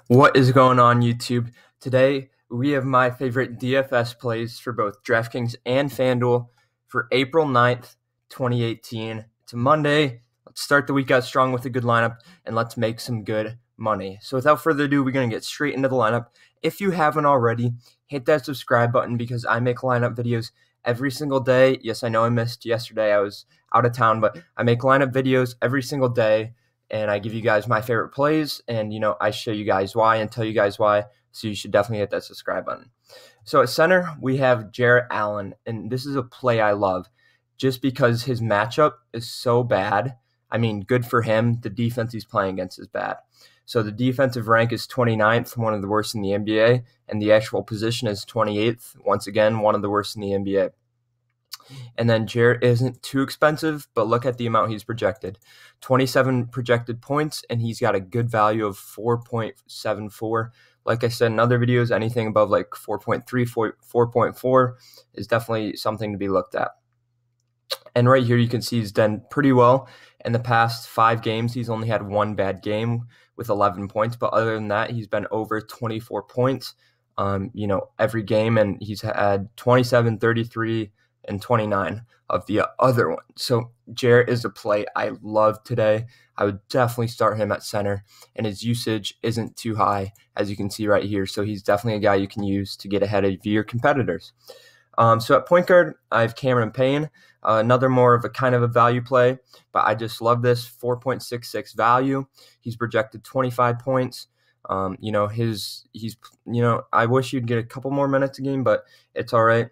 What is going on, YouTube? Today, we have my favorite DFS plays for both Draftkings and FanDuel for April 9th, 2018. It's a Monday. Let's start the week out strong with a good lineup, and let's make some good money. So without further ado, we're going to get straight into the lineup. If you haven't already, hit that subscribe button because I make lineup videos every single day. Yes, I know I missed yesterday. I was out of town, but I make lineup videos every single day. And I give you guys my favorite plays, and I show you guys why and tell you guys why. So you should definitely hit that subscribe button. So at center, we have Jarrett Allen, and this is a play I love just because his matchup is so bad. I mean, good for him. The defense he's playing against is bad. So the defensive rank is 29th, one of the worst in the NBA, and the actual position is 28th, once again, one of the worst in the NBA. And then Jarrett isn't too expensive, but look at the amount he's projected. 27 projected points, and he's got a good value of 4.74. Like I said in other videos, anything above like 4.3, 4.4 is definitely something to be looked at. And right here you can see he's done pretty well. In the past 5 games, he's only had one bad game with 11 points. But other than that, he's been over 24 points, every game. And he's had 27, 33, and 29 of the other one. So Jarrett is a play I love today. I would definitely start him at center, and his usage isn't too high, as you can see right here. So he's definitely a guy you can use to get ahead of your competitors. So at point guard, I have Payne, another more of a kind of a value play, but I just love this 4.66 value. He's projected 25 points. I wish you'd get a couple more minutes a game, but it's all right.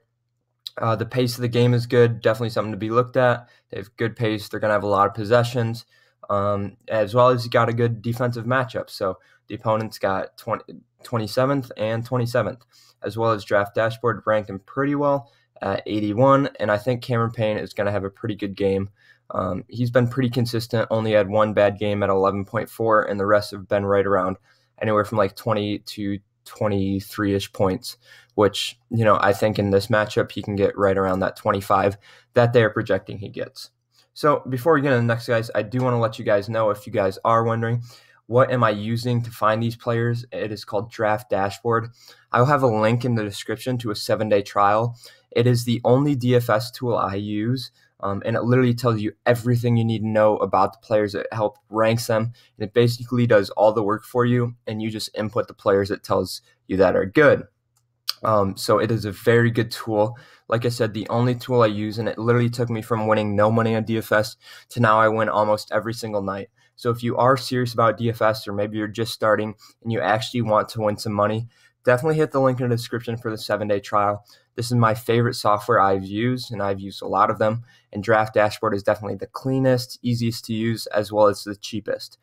The pace of the game is good, definitely something to be looked at. They have good pace. They're going to have a lot of possessions, as well as you got a good defensive matchup. So the opponent's got 27th and 27th, as well as Draft Dashboard ranked him pretty well at 81. And I think Payne is going to have a pretty good game. He's been pretty consistent, only had one bad game at 11.4, and the rest have been right around anywhere from like 20 to 23-ish points, which, I think in this matchup, he can get right around that 25 that they're projecting he gets. So before we get into the next guys, I do want to let you guys know, if you guys are wondering, what am I using to find these players? It is called Draft Dashboard. I will have a link in the description to a 7-day trial. It is the only DFS tool I use. And it literally tells you everything you need to know about the players. It helps ranks them, and it basically does all the work for you, and you just input the players it tells you that are good. So it is a very good tool. Like I said, the only tool I use, and it literally took me from winning no money on DFS to now I win almost every single night. So if you are serious about DFS, or maybe you're just starting and you actually want to win some money, definitely hit the link in the description for the 7-day trial. This is my favorite software I've used, and I've used a lot of them. And Draft Dashboard is definitely the cleanest, easiest to use, as well as the cheapest.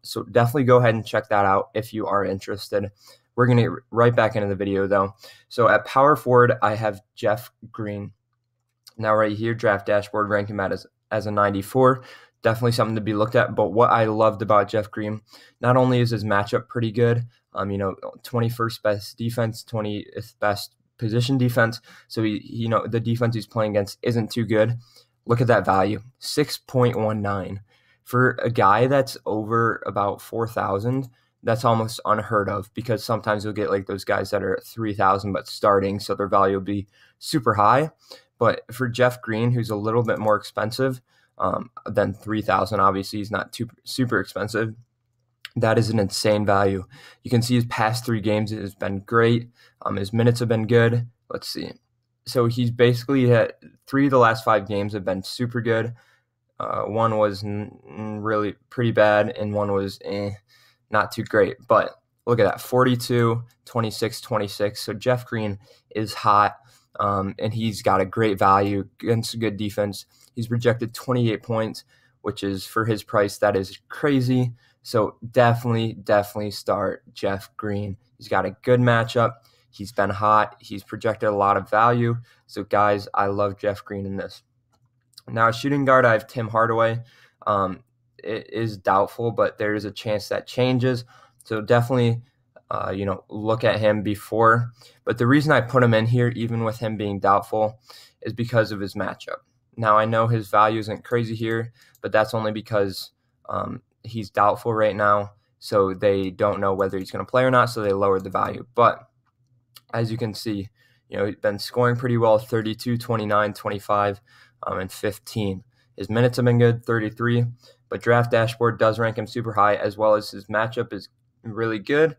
So definitely go ahead and check that out if you are interested. We're going to get right back into the video, though. So at power forward, I have Jeff Green. Now right here, Draft Dashboard ranked him as a 94. Definitely something to be looked at. But what I loved about Jeff Green, not only is his matchup pretty good, 21st best defense, 20th best position defense. So the defense he's playing against isn't too good. Look at that value, 6.19 for a guy that's over about 4,000. That's almost unheard of, because sometimes you'll get like those guys that are at 3,000 but starting, so their value will be super high. But for Jeff Green, who's a little bit more expensive than 3,000, obviously he's not super expensive. That is an insane value. You can see his past 3 games has been great. His minutes have been good. Let's see. So he's basically had 3 of the last 5 games have been super good. One was really pretty bad, and one was not too great. But look at that, 42, 26, 26. So Jeff Green is hot, and he's got a great value against a good defense. He's projected 28 points, which is, for his price, that is crazy. So definitely start Jeff Green. He's got a good matchup. He's been hot. He's projected a lot of value. So guys, I love Jeff Green in this. Now, shooting guard, I have Tim Hardaway. It is doubtful, but there is a chance that changes. So definitely, look at him before. But the reason I put him in here, even with him being doubtful, is because of his matchup. Now, I know his value isn't crazy here, but that's only because he's doubtful right now. so they don't know whether he's going to play or not, so they lowered the value. But as you can see, he's been scoring pretty well, 32, 29, 25, and 15. His minutes have been good, 33, but Draft Dashboard does rank him super high, as well as his matchup is really good.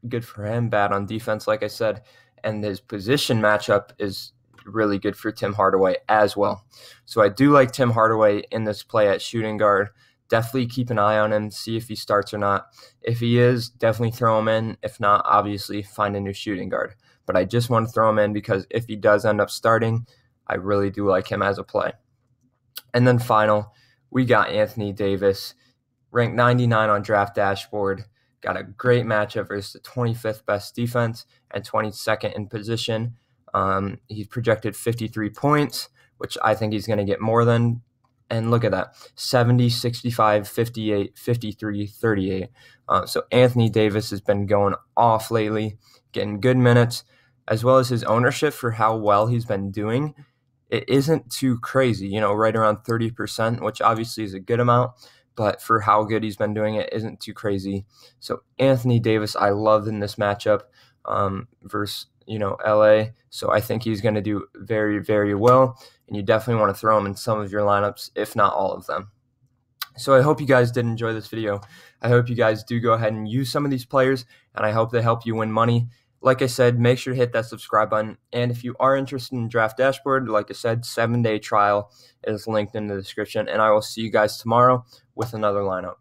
Good for him, bad on defense, like I said, and his position matchup is really good for Tim Hardaway as well. So I do like Tim Hardaway in this play at shooting guard. Definitely keep an eye on him, see if he starts or not. If he is, definitely throw him in. If not, obviously find a new shooting guard. But I just want to throw him in because if he does end up starting, I really do like him as a play. And then final, we got Anthony Davis, ranked 99 on Draft Dashboard. Got a great matchup versus the 25th best defense and 22nd in position. He's projected 53 points, which I think he's going to get more than. And look at that, 70, 65, 58, 53, 38. So Anthony Davis has been going off lately, getting good minutes, as well as his ownership for how well he's been doing. It isn't too crazy, right around 30%, which obviously is a good amount. But for how good he's been doing, it isn't too crazy. So Anthony Davis, I love in this matchup versus LA. So I think he's going to do very, very well. And you definitely want to throw him in some of your lineups, if not all of them. So I hope you guys did enjoy this video. I hope you guys do go ahead and use some of these players, and I hope they help you win money. Like I said, make sure to hit that subscribe button. And if you are interested in Draft Dashboard, like I said, 7-day trial is linked in the description. And I will see you guys tomorrow with another lineup.